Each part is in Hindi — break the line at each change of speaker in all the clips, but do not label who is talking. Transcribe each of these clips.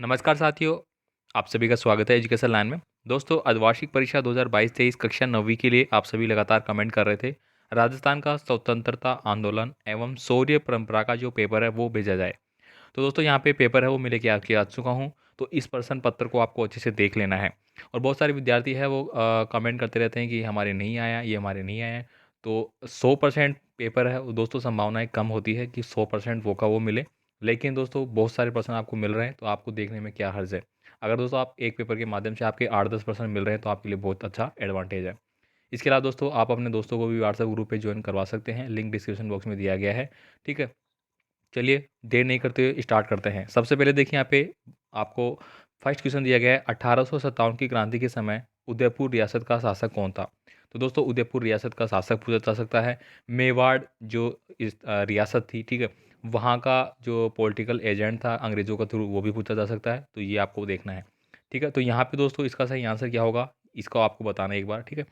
नमस्कार साथियों, आप सभी का स्वागत है एजुकेशन लाइन में। दोस्तों, अर्धवार्षिक परीक्षा 2022-23 कक्षा 9वीं के लिए आप सभी लगातार कमेंट कर रहे थे। राजस्थान का स्वतंत्रता आंदोलन एवं शौर्य परंपरा का जो पेपर है वो भेजा जाए। तो दोस्तों यहाँ पे पेपर है वो मैं लेके आ चुका हूँ। तो इस प्रश्न पत्र को आपको अच्छे से देख लेना है। और बहुत सारे विद्यार्थी है वो कमेंट करते रहते हैं कि हमारे नहीं आया, ये हमारे नहीं आया है। तो 100% पेपर है वो दोस्तों, संभावनाएं कम होती है कि 100% वो का वो मिले। लेकिन दोस्तों बहुत सारे प्रश्न आपको मिल रहे हैं, तो आपको देखने में क्या हर्ज है। अगर दोस्तों आप एक पेपर के माध्यम से आपके 8-10% मिल रहे हैं तो आपके लिए बहुत अच्छा एडवांटेज है। इसके अलावा दोस्तों आप अपने दोस्तों को भी व्हाट्सएप ग्रुप पे ज्वाइन करवा सकते हैं, लिंक डिस्क्रिप्शन बॉक्स में दिया गया है। ठीक है, चलिए देर नहीं करते हुए स्टार्ट करते हैं। सबसे पहले देखिए यहाँ पे आपको फर्स्ट क्वेश्चन दिया गया है, 1857 की क्रांति के समय उदयपुर रियासत का शासक कौन था। तो दोस्तों उदयपुर रियासत का शासक पूछा जा सकता है। मेवाड़ जो रियासत थी, ठीक है, वहाँ का जो पॉलिटिकल एजेंट था अंग्रेजों का थ्रू, वो भी पूछा जा सकता है। तो ये आपको देखना है। ठीक है, तो यहाँ पे दोस्तों इसका सही आंसर क्या होगा, इसको आपको बताना है एक बार। ठीक है,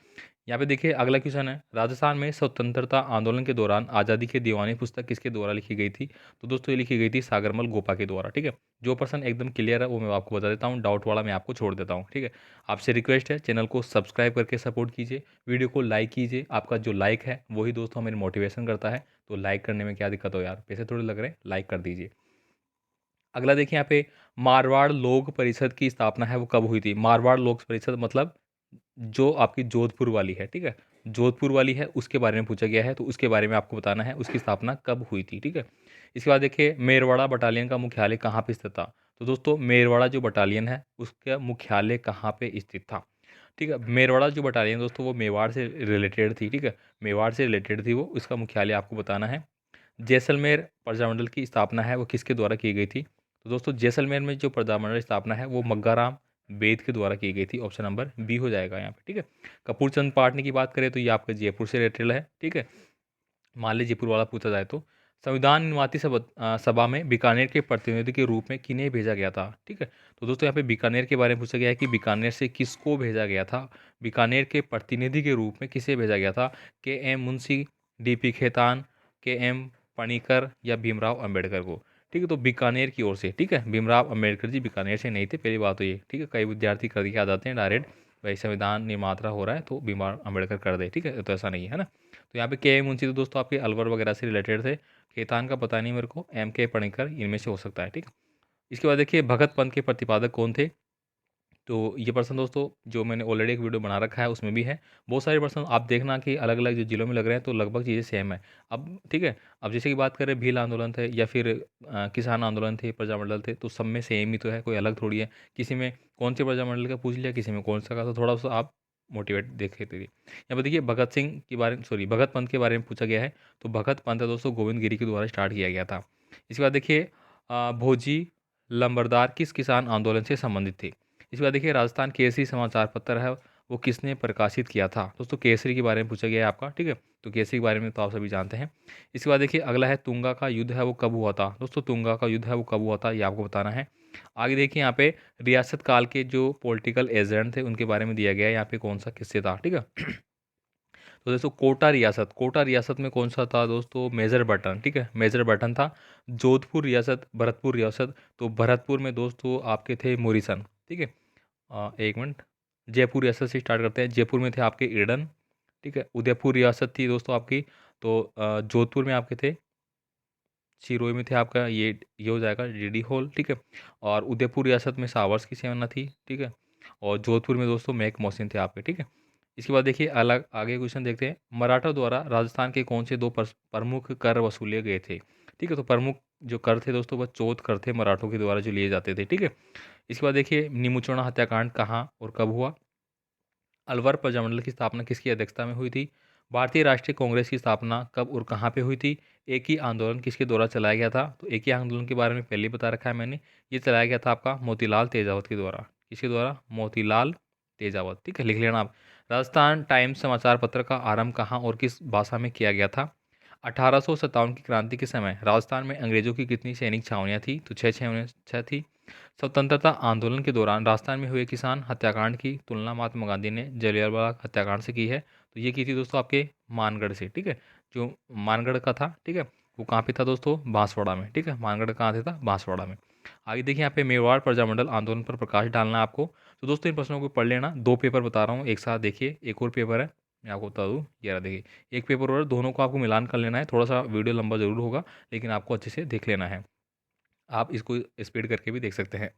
यहाँ पे देखिए अगला क्वेश्चन है, राजस्थान में स्वतंत्रता आंदोलन के दौरान आज़ादी की दीवानी पुस्तक किसके द्वारा लिखी गई थी। तो दोस्तों ये लिखी गई थी सागरमल गोपा के द्वारा। ठीक है, जो पर्सन एकदम क्लियर है वो मैं आपको बता देता हूँ, डाउट वाला मैं आपको छोड़ देता हूँ। ठीक है, आपसे रिक्वेस्ट है चैनल को सब्सक्राइब करके सपोर्ट कीजिए, वीडियो को लाइक कीजिए। आपका जो लाइक है वही दोस्तों हमें मोटिवेशन करता है। तो लाइक करने में क्या दिक्कत हो यार, पैसे थोड़े लग रहे हैं, लाइक कर दीजिए। अगला देखिए यहाँ पे, मारवाड़ लोक परिषद की स्थापना है वो कब हुई थी। मारवाड़ लोक परिषद मतलब जो आपकी जोधपुर वाली है। ठीक है, जोधपुर वाली है उसके बारे में पूछा गया है, तो उसके बारे में आपको बताना है उसकी स्थापना कब हुई थी। ठीक है, इसके बाद देखिए मेरवाड़ा बटालियन का मुख्यालय कहाँ पे स्थित था। तो दोस्तों मेरवाड़ा जो बटालियन है उसका मुख्यालय कहाँ पे स्थित था। ठीक है, मेरवाड़ा जो बटालियन दोस्तों वो मेवाड़ से रिलेटेड थी। ठीक है, मेवाड़ से रिलेटेड थी वो, इसका मुख्यालय आपको बताना है। जैसलमेर प्रजामंडल की स्थापना है वो किसके द्वारा की गई थी। तो दोस्तों जैसलमेर में जो प्रजामंडल स्थापना है वो मग्गाराम बेद के द्वारा की गई थी। ऑप्शन नंबर बी हो जाएगा यहाँ पे। ठीक है, कपूरचंद पाटनी की बात करें तो ये आपका जयपुर से रिलेटेड है। ठीक है, मान लीजिए जयपुर वाला पूछा जाए तो, संविधान निर्माती सभा में बीकानेर के प्रतिनिधि के रूप में किन्हें भेजा गया था। ठीक है, तो दोस्तों यहाँ पे बीकानेर के बारे में पूछा गया है कि बीकानेर से किसको भेजा गया था। बीकानेर के प्रतिनिधि के रूप में किसे भेजा गया था। के एम मुंशी, डीपी खेतान, के एम पणिकर या भीमराव अंबेडकर को। ठीक है, तो बीकानेर की ओर से। ठीक है, भीमराव अंबेडकर जी बीकानेर से नहीं थे, पहली बात तो ये। ठीक है, कई विद्यार्थी कर दिया जाते हैं डायरेक्ट, भाई संविधान निर्माता हो रहा है तो भीमराव अंबेडकर कर दे। ठीक है, तो ऐसा नहीं है ना। तो यहाँ पे के एम मुंशी तो दोस्तों आपके अलवर वगैरह से रिलेटेड थे। खेतान का पता नहीं मेरे को, एम के पणिकर इनमें से हो सकता है। ठीक है, इसके बाद देखिए भगत पंथ के प्रतिपादक कौन थे। तो ये पर्सन दोस्तों जो मैंने ऑलरेडी एक वीडियो बना रखा है उसमें भी है। बहुत सारे पर्सन आप देखना कि अलग अलग जो जिलों में लग रहे हैं तो लगभग चीज़ें सेम है। अब ठीक है, अब जैसे कि बात करें भील आंदोलन थे या फिर किसान आंदोलन थे, प्रजामंडल थे, तो सब में सेम ही तो है, कोई अलग थोड़ी है। किसी में कौन से प्रजामंडल का पूछ लिया, किसी में कौन सा का, तो थोड़ा सा आप मोटिवेट देखे थे। यहाँ पर देखिए भगत सिंह के बारे में, सॉरी भगत पंथ के बारे में पूछा गया है। तो भगत पंथ है दोस्तों गोविंद गिरी के द्वारा स्टार्ट किया गया था। इसके बाद देखिए भोजी लंबरदार किस किसान आंदोलन से संबंधित थे। इसके बाद देखिए राजस्थान केसरी समाचार पत्र है वो किसने प्रकाशित किया था। दोस्तों केसरी के बारे में पूछा गया है आपका। ठीक है, तो केसरी के बारे में तो आप सभी जानते हैं। इसके बाद देखिए अगला है तुंगा का युद्ध है वो कब हुआ था। दोस्तों तुंगा का युद्ध है वो कब हुआ था ये आपको बताना है। आगे देखिए यहाँ पे रियासत काल के जो पॉलिटिकल एजेंट थे उनके बारे में दिया गया है, यहाँ पे कौन सा किससे था। ठीक है, तो दोस्तों कोटा रियासत, कोटा रियासत में कौन सा था दोस्तों, मेजर बटन। ठीक है, मेजर बटन था। जोधपुर रियासत, भरतपुर रियासत, तो भरतपुर में दोस्तों आपके थे मोरिसन। ठीक है, एक मिनट, जयपुर रियासत से स्टार्ट करते हैं। जयपुर में थे आपके ईडन। ठीक है, उदयपुर रियासत थी दोस्तों आपकी, तो जोधपुर में आपके थे, सिरोही में थे आपका ये हो जाएगा डीडी हॉल। ठीक है, और उदयपुर रियासत में सावर्स की सेना थी। ठीक है, और जोधपुर में दोस्तों मैक मोहसिन थे आपके। ठीक है, इसके बाद देखिए अलग आगे क्वेश्चन देखते हैं, मराठा द्वारा राजस्थान के कौन से दो प्रमुख कर वसूले गए थे। ठीक है, तो प्रमुख जो कर थे दोस्तों वह चौथ कर थे मराठों के द्वारा जो लिए जाते थे। ठीक है, इसके बाद देखिए निमुचोड़ा हत्याकांड कहाँ और कब हुआ। अलवर प्रजामंडल की स्थापना किसकी अध्यक्षता में हुई थी। भारतीय राष्ट्रीय कांग्रेस की स्थापना कब और कहाँ पे हुई थी। एक ही आंदोलन किसके द्वारा चलाया गया था। तो एक ही आंदोलन के बारे में पहले ही बता रखा है मैंने, ये चलाया गया था आपका मोतीलाल तेजावत के द्वारा। किसके द्वारा, मोतीलाल तेजावत। ठीक है, लिख लेना आप। राजस्थान टाइम्स समाचार पत्र का आरंभ कहाँ और किस भाषा में किया गया था। 1857 की क्रांति के समय राजस्थान में अंग्रेजों की कितनी सैनिक छावनियाँ थी। तो छः थी। स्वतंत्रता आंदोलन के दौरान राजस्थान में हुए किसान हत्याकांड की तुलना महात्मा गांधी ने जलियांवाला हत्याकांड से की है। तो ये की थी दोस्तों आपके मानगढ़ से। ठीक है, जो मानगढ़ का था। ठीक है, वो कहाँ पे था दोस्तों, बांसवाड़ा में। ठीक है, मानगढ़ कहाँ से था, बांसवाड़ा में। आगे देखिए यहाँ पे मेवाड़ प्रजामंडल आंदोलन पर प्रकाश डालना है आपको। तो दोस्तों इन प्रश्नों को पढ़ लेना। 2 पेपर बता रहा हूँ एक साथ देखिए, एक और पेपर है, मैं आपको बता दूँ, ये रहा देखिए, एक पेपर और है, दोनों को आपको मिलान कर लेना है। थोड़ा-सा वीडियो लंबा ज़रूर होगा, लेकिन आपको अच्छे से देख लेना है। आप इसको स्पीड करके भी देख सकते हैं।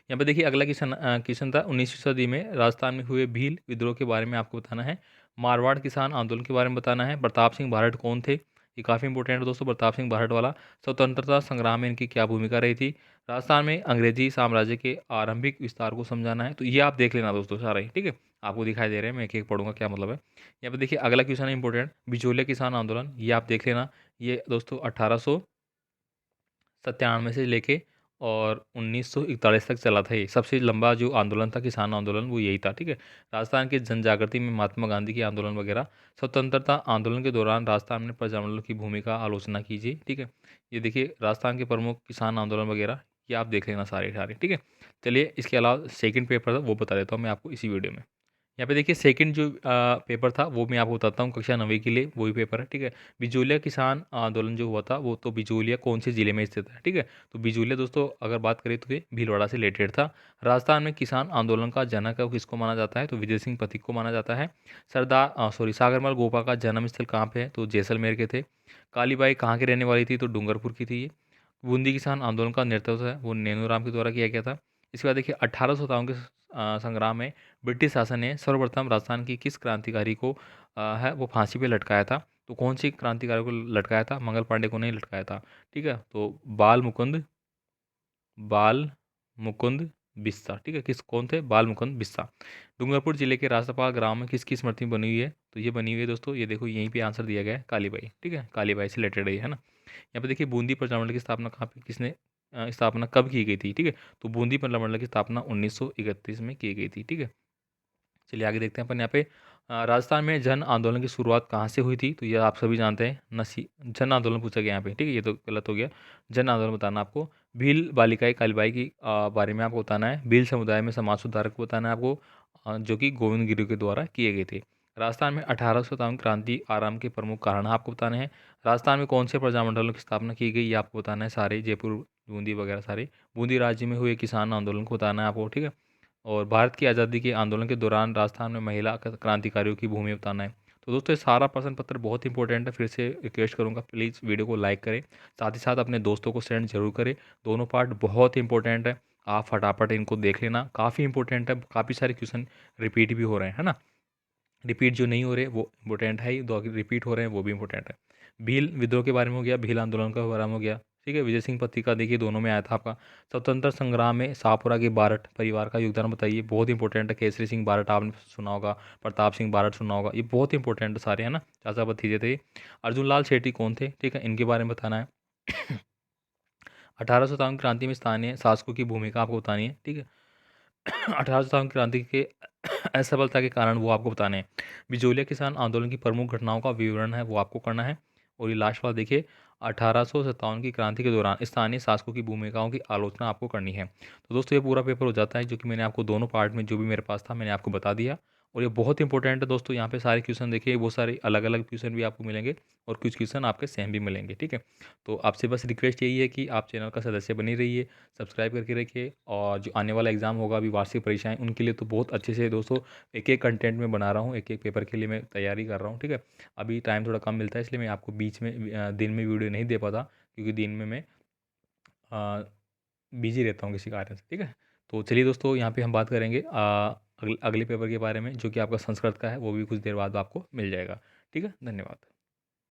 यहाँ पे देखिए अगला क्वेश्चन था 19वीं सदी में राजस्थान में हुए भील विद्रोह के बारे में आपको बताना है। मारवाड़ किसान आंदोलन के बारे में बताना है। प्रताप सिंह बारहट कौन थे? ये काफ़ी इंपॉर्टेंट है दोस्तों, प्रताप सिंह बारहट वाला। स्वतंत्रता संग्राम में इनकी क्या भूमिका रही थी? राजस्थान में अंग्रेजी साम्राज्य के आरंभिक विस्तार को समझाना है। तो ये आप देख लेना दोस्तों सारा ही, ठीक है? आपको दिखाई दे रहे हैं, मैं एक एक पढ़ूंगा क्या मतलब है। यहाँ पे देखिए अगला क्वेश्चन है इंपॉर्टेंट, बिचौलिया किसान आंदोलन, ये आप देख लेना। ये दोस्तों 1897 से लेके और 1941 तक चला था। ये सबसे लंबा जो आंदोलन था, किसान आंदोलन, वो यही था, ठीक है। राजस्थान की जन जागृति में महात्मा गांधी के आंदोलन वगैरह। स्वतंत्रता आंदोलन के दौरान राजस्थान में प्रजामंडल की भूमिका आलोचना कीजिए, ठीक है। ये देखिए राजस्थान के प्रमुख किसान आंदोलन वगैरह, ये आप देख लेना सारे सारे, ठीक है। चलिए इसके अलावा सेकंड पेपर था वो बता देता हूँ मैं आपको इसी वीडियो में। यहाँ पे देखिए सेकंड जो पेपर था वो मैं आपको बताता हूँ, कक्षा 9वीं के लिए वही पेपर है, ठीक है। बिजोलिया किसान आंदोलन जो हुआ था वो तो बिजोलिया कौन से ज़िले में स्थित है, ठीक है। तो बिजोलिया दोस्तों अगर बात करें तो ये भीलवाड़ा से रिलेटेड था। राजस्थान में किसान आंदोलन का जनक किसको माना जाता है? तो विजय सिंह पथिक को माना जाता है। सागरमल गोपा का जन्म स्थल कहाँ पे है? तो जैसलमेर के थे। कालीबाई कहाँ की रहने वाली थी? तो डूंगरपुर की थी ये। बूंदी किसान आंदोलन का नेतृत्व है वो नैनूराम के द्वारा किया गया था। इसके बाद देखिए 1857 के संग्राम में ब्रिटिश शासन ने सर्वप्रथम राजस्थान की किस क्रांतिकारी को है वो फांसी पे लटकाया था? तो कौन सी क्रांतिकारी को लटकाया था? मंगल पांडे को नहीं लटकाया था, ठीक है। तो बाल मुकुंद बिस्सा, ठीक है। किस कौन थे? बाल मुकुंद बिस्सा। डूंगरपुर जिले के राजपाल ग्राम में किसकी स्मृति बनी हुई है? तो ये बनी हुई है दोस्तों, ये देखो यहीं पे आंसर दिया गया है, कालीबाई, ठीक है। कालीबाई से रिलेटेड है ना। यहाँ पे देखिए बूंदी प्रजामंडल की स्थापना कहाँ पे किसने स्थापना कब की गई थी, ठीक है। तो बूंदी प्रजामंडल की स्थापना 1931 में की गई थी, ठीक है। चलिए आगे देखते हैं अपन यहाँ पे राजस्थान में जन आंदोलन की शुरुआत कहाँ से हुई थी? तो ये आप सभी जानते हैं, नसी जन आंदोलन पूछा गया यहाँ पे, ठीक है। ये तो गलत हो गया, जन आंदोलन बताना आपको। भील बालिकाई कालीबाई की बारे में आपको बताना है। भील समुदाय में समाज सुधारक को बताना है आपको, जो कि गोविंद गिरी के द्वारा किए गए थे। राजस्थान में 1857 क्रांति आरंभ के प्रमुख कारण आपको बताने हैं। राजस्थान में कौन से प्रजामंडलों की स्थापना की गई, ये आपको बताना है सारे, जयपुर बूंदी वगैरह सारे। बूंदी राज्य में हुए किसान आंदोलन को बताना है आपको, ठीक है। और भारत की आज़ादी के आंदोलन के दौरान राजस्थान में महिला क्रांतिकारियों की भूमिका बताना है। तो दोस्तों ये सारा प्रश्न पत्र बहुत इंपॉर्टेंट है, फिर से रिक्वेस्ट करूंगा प्लीज़ वीडियो को लाइक करें, साथ ही साथ अपने दोस्तों को सेंड जरूर करें। दोनों पार्ट बहुत इंपॉर्टेंट है, आप फटाफट इनको देख लेना, काफ़ी इंपॉर्टेंट है। काफ़ी सारे क्वेश्चन रिपीट भी हो रहे हैं, है ना। रिपीट जो नहीं हो रहे वो इम्पोर्टेंट है ही, दो रिपीट हो रहे हैं वो भी इम्पोर्टेंट है। भील विद्रोह के बारे में हो गया, भील आंदोलन का बारे में हो गया, ठीक है। विजय सिंह पत्रिका देखिए दोनों में आया था आपका। स्वतंत्र संग्राम में शाहपुरा के बारठ परिवार का योगदान बताइए, बहुत इंपॉर्टेंट है। केसरी सिंह बारठ आपने सुना होगा, प्रताप सिंह बारठ सुना होगा, ये बहुत इंपॉर्टेंट सारे, है ना, चाचा भतीजे थे। अर्जुन लाल शेट्टी कौन थे, ठीक है, इनके बारे में बताना है। 1857 क्रांति में स्थानीय शासकों की भूमिका आपको बतानी है, ठीक है। 1857 क्रांति के असफलता के कारण वो आपको बताने हैं। बिजोलिया किसान आंदोलन की प्रमुख घटनाओं का विवरण है वो आपको करना है। और ये लास्ट वाला देखिए, 1857 की क्रांति के दौरान स्थानीय शासकों की भूमिकाओं की आलोचना आपको करनी है। तो दोस्तों ये पूरा पेपर हो जाता है, जो कि मैंने आपको दोनों पार्ट में जो भी मेरे पास था मैंने आपको बता दिया। और ये बहुत इंपॉर्टेंट है दोस्तों, यहाँ पे सारे क्वेश्चन देखिए, वो सारे अलग अलग क्वेश्चन भी आपको मिलेंगे और कुछ क्वेश्चन आपके सेम भी मिलेंगे, ठीक है। तो आपसे बस रिक्वेस्ट यही है कि आप चैनल का सदस्य बनी रहिए, सब्सक्राइब करके रखिए। और जो आने वाला एग्ज़ाम होगा अभी वार्षिक परीक्षाएं, उनके लिए तो बहुत अच्छे से दोस्तों एक एक कंटेंट में बना रहा हूँ, एक एक पेपर के लिए मैं तैयारी कर रहा हूँ, ठीक है। अभी टाइम थोड़ा कम मिलता है, इसलिए मैं आपको बीच में दिन में वीडियो नहीं दे पाता, क्योंकि दिन में मैं बिजी रहता हूँ किसी कार्य से, ठीक है। तो चलिए दोस्तों यहाँ पे हम बात करेंगे अगले पेपर के बारे में, जो कि आपका संस्कृत का है, वो भी कुछ देर बाद आपको मिल जाएगा, ठीक है। धन्यवाद।